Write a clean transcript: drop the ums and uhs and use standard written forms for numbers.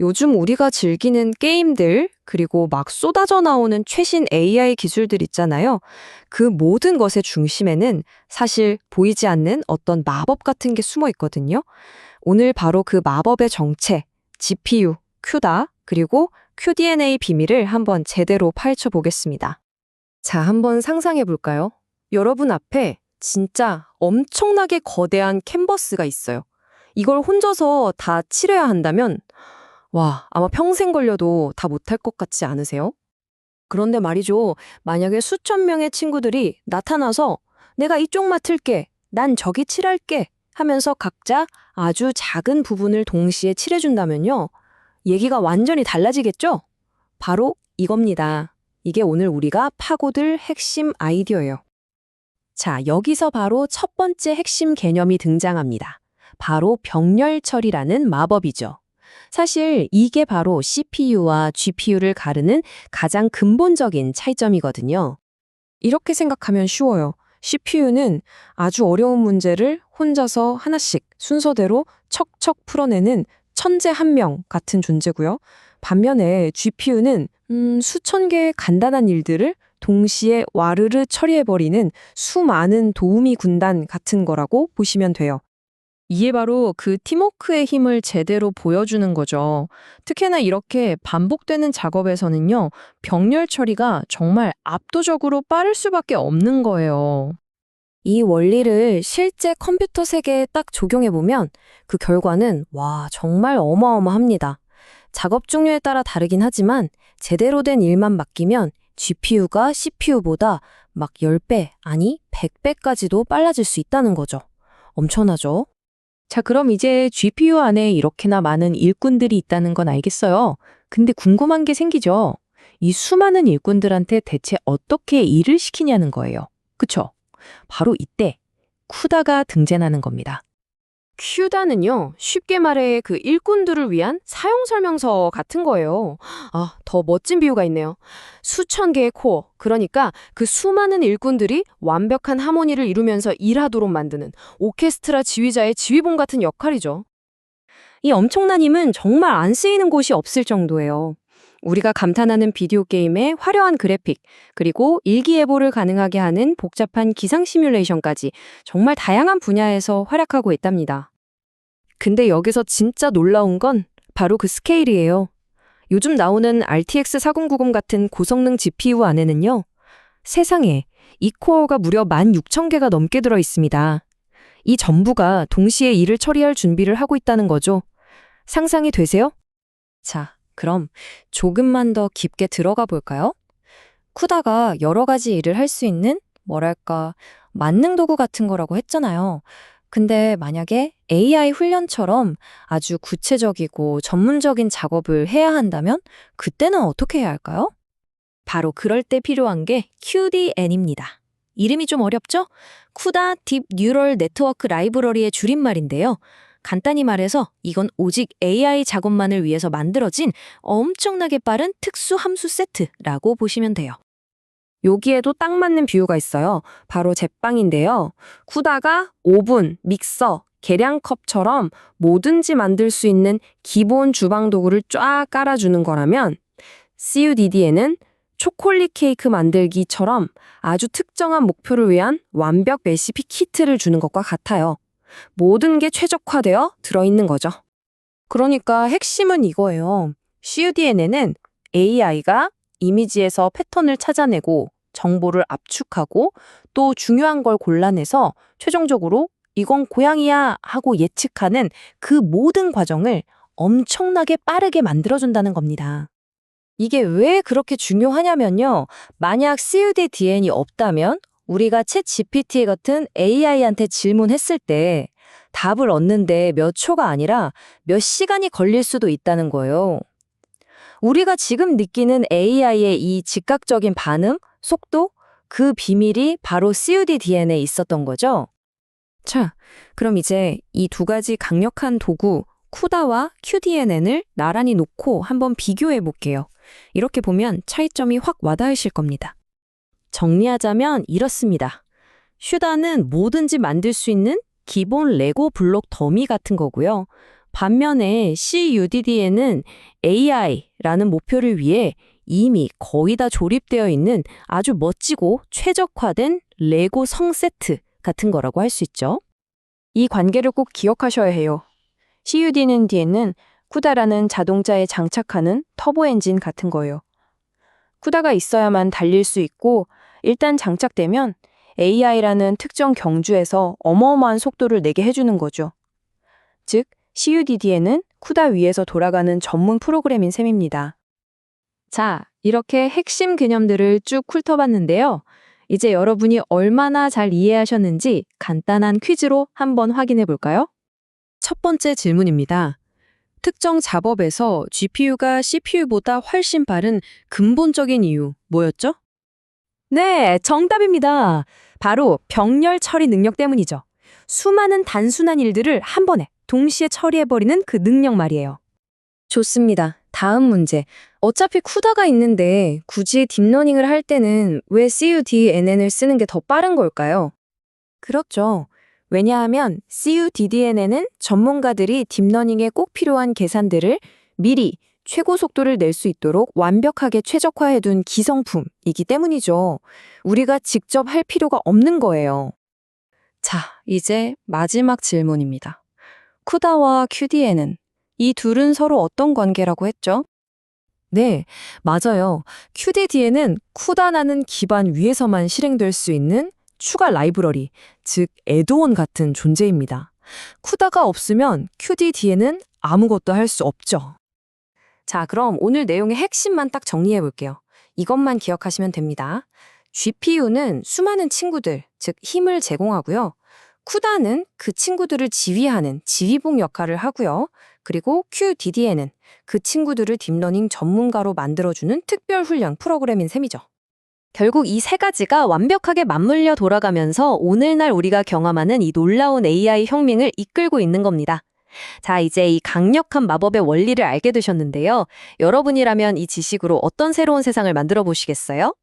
요즘 우리가 즐기는 게임들, 그리고 막 쏟아져 나오는 최신 AI 기술들 있잖아요. 그 모든 것의 중심에는 사실 보이지 않는 어떤 마법 같은 게 숨어 있거든요. 오늘 바로 그 마법의 정체, GPU, CUDA, 그리고 QDNA 비밀을 한번 제대로 파헤쳐 보겠습니다. 자, 한번 상상해 볼까요? 여러분 앞에 진짜 엄청나게 거대한 캔버스가 있어요. 이걸 혼자서 다 칠해야 한다면 와, 아마 평생 걸려도 다 못할 것 같지 않으세요? 그런데 말이죠. 만약에 수천 명의 친구들이 나타나서 내가 이쪽 맡을게, 난 저기 칠할게 하면서 각자 아주 작은 부분을 동시에 칠해준다면요. 얘기가 완전히 달라지겠죠? 바로 이겁니다. 이게 오늘 우리가 파고들 핵심 아이디어예요. 자, 여기서 바로 첫 번째 핵심 개념이 등장합니다. 바로 병렬 처리라는 마법이죠. 사실 이게 바로 CPU와 GPU를 가르는 가장 근본적인 차이점이거든요. 이렇게 생각하면 쉬워요. CPU는 아주 어려운 문제를 혼자서 하나씩 순서대로 척척 풀어내는 천재 한 명 같은 존재고요. 반면에 GPU는 수천 개의 간단한 일들을 동시에 와르르 처리해버리는 수많은 도우미 군단 같은 거라고 보시면 돼요. 이게 바로 그 팀워크의 힘을 제대로 보여주는 거죠. 특히나 이렇게 반복되는 작업에서는요, 병렬 처리가 정말 압도적으로 빠를 수밖에 없는 거예요. 이 원리를 실제 컴퓨터 세계에 딱 적용해보면 그 결과는 와, 정말 어마어마합니다. 작업 종류에 따라 다르긴 하지만 제대로 된 일만 맡기면 GPU가 CPU보다 막 10배, 아니 100배까지도 빨라질 수 있다는 거죠. 엄청나죠? 자, 그럼 이제 GPU 안에 이렇게나 많은 일꾼들이 있다는 건 알겠어요. 근데 궁금한 게 생기죠? 이 수많은 일꾼들한테 대체 어떻게 일을 시키냐는 거예요. 그쵸? 바로 이때 쿠다가 등장하는 겁니다. 큐다는요, 쉽게 말해 그 일꾼들을 위한 사용 설명서 같은 거예요. 아, 더 멋진 비유가 있네요. 수천 개의 코어, 그러니까 그 수많은 일꾼들이 완벽한 하모니를 이루면서 일하도록 만드는 오케스트라 지휘자의 지휘봉 같은 역할이죠. 이 엄청난 힘은 정말 안 쓰이는 곳이 없을 정도예요. 우리가 감탄하는 비디오 게임의 화려한 그래픽, 그리고 일기예보를 가능하게 하는 복잡한 기상 시뮬레이션까지 정말 다양한 분야에서 활약하고 있답니다. 근데 여기서 진짜 놀라운 건 바로 그 스케일이에요. 요즘 나오는 RTX 4090 같은 고성능 GPU 안에는요, 세상에 이 코어가 무려 16,000개가 넘게 들어 있습니다. 이 전부가 동시에 일을 처리할 준비를 하고 있다는 거죠. 상상이 되세요? 자, 그럼 조금만 더 깊게 들어가 볼까요? 쿠다가 여러 가지 일을 할 수 있는, 뭐랄까, 만능 도구 같은 거라고 했잖아요. 근데 만약에 AI 훈련처럼 아주 구체적이고 전문적인 작업을 해야 한다면 그때는 어떻게 해야 할까요? 바로 그럴 때 필요한 게 QDN입니다. 이름이 좀 어렵죠? 쿠다 딥 뉴럴 네트워크 라이브러리의 줄임말인데요. 간단히 말해서 이건 오직 AI 작업만을 위해서 만들어진 엄청나게 빠른 특수 함수 세트라고 보시면 돼요. 여기에도 딱 맞는 비유가 있어요. 바로 제빵인데요. 쿠다가 오븐, 믹서, 계량컵처럼 뭐든지 만들 수 있는 기본 주방 도구를 쫙 깔아주는 거라면 CUDD에는 초콜릿 케이크 만들기처럼 아주 특정한 목표를 위한 완벽 레시피 키트를 주는 것과 같아요. 모든 게 최적화되어 들어있는 거죠. 그러니까 핵심은 이거예요. CUDN에는 AI가 이미지에서 패턴을 찾아내고 정보를 압축하고 또 중요한 걸 골라내서 최종적으로 이건 고양이야 하고 예측하는 그 모든 과정을 엄청나게 빠르게 만들어준다는 겁니다. 이게 왜 그렇게 중요하냐면요. 만약 CUDN이 없다면 우리가 챗 GPT 같은 AI한테 질문했을 때 답을 얻는데 몇 초가 아니라 몇 시간이 걸릴 수도 있다는 거예요. 우리가 지금 느끼는 AI의 이 즉각적인 반응, 속도, 그 비밀이 바로 CUDN에 있었던 거죠. 자, 그럼 이제 이 두 가지 강력한 도구, 쿠다와 QDNN을 나란히 놓고 한번 비교해 볼게요. 이렇게 보면 차이점이 확 와닿으실 겁니다. 정리하자면 이렇습니다. 슈다는 뭐든지 만들 수 있는 기본 레고 블록 더미 같은 거고요. 반면에 CUDD에는 AI라는 목표를 위해 이미 거의 다 조립되어 있는 아주 멋지고 최적화된 레고 성 세트 같은 거라고 할 수 있죠. 이 관계를 꼭 기억하셔야 해요. CUDD에는 쿠다라는 자동차에 장착하는 터보 엔진 같은 거예요. 쿠다가 있어야만 달릴 수 있고 일단 장착되면 AI라는 특정 경주에서 어마어마한 속도를 내게 해주는 거죠. 즉, CUDD에는 쿠다 위에서 돌아가는 전문 프로그램인 셈입니다. 자, 이렇게 핵심 개념들을 쭉 훑어봤는데요. 이제 여러분이 얼마나 잘 이해하셨는지 간단한 퀴즈로 한번 확인해 볼까요? 첫 번째 질문입니다. 특정 작업에서 GPU가 CPU보다 훨씬 빠른 근본적인 이유 뭐였죠? 네, 정답입니다. 바로 병렬 처리 능력 때문이죠. 수많은 단순한 일들을 한 번에 동시에 처리해버리는 그 능력 말이에요. 좋습니다. 다음 문제. 어차피 쿠다가 있는데 굳이 딥러닝을 할 때는 왜 CUDNN을 쓰는 게 더 빠른 걸까요? 그렇죠. 왜냐하면 CUDDNN은 전문가들이 딥러닝에 꼭 필요한 계산들을 미리 최고 속도를 낼 수 있도록 완벽하게 최적화해둔 기성품이기 때문이죠. 우리가 직접 할 필요가 없는 거예요. 자, 이제 마지막 질문입니다. 쿠다와 QDNN, 이 둘은 서로 어떤 관계라고 했죠? 네, 맞아요. QDD에는 쿠다라는 기반 위에서만 실행될 수 있는 추가 라이브러리, 즉 애드온 같은 존재입니다. 쿠다가 없으면 QDD에는 아무것도 할 수 없죠. 자, 그럼 오늘 내용의 핵심만 딱 정리해 볼게요. 이것만 기억하시면 됩니다. GPU는 수많은 친구들, 즉 힘을 제공하고요. 쿠다는 그 친구들을 지휘하는 지휘봉 역할을 하고요. 그리고 QDD에는 그 친구들을 딥러닝 전문가로 만들어주는 특별 훈련 프로그램인 셈이죠. 결국 이 세 가지가 완벽하게 맞물려 돌아가면서 오늘날 우리가 경험하는 이 놀라운 AI 혁명을 이끌고 있는 겁니다. 자, 이제 이 강력한 마법의 원리를 알게 되셨는데요. 여러분이라면 이 지식으로 어떤 새로운 세상을 만들어 보시겠어요?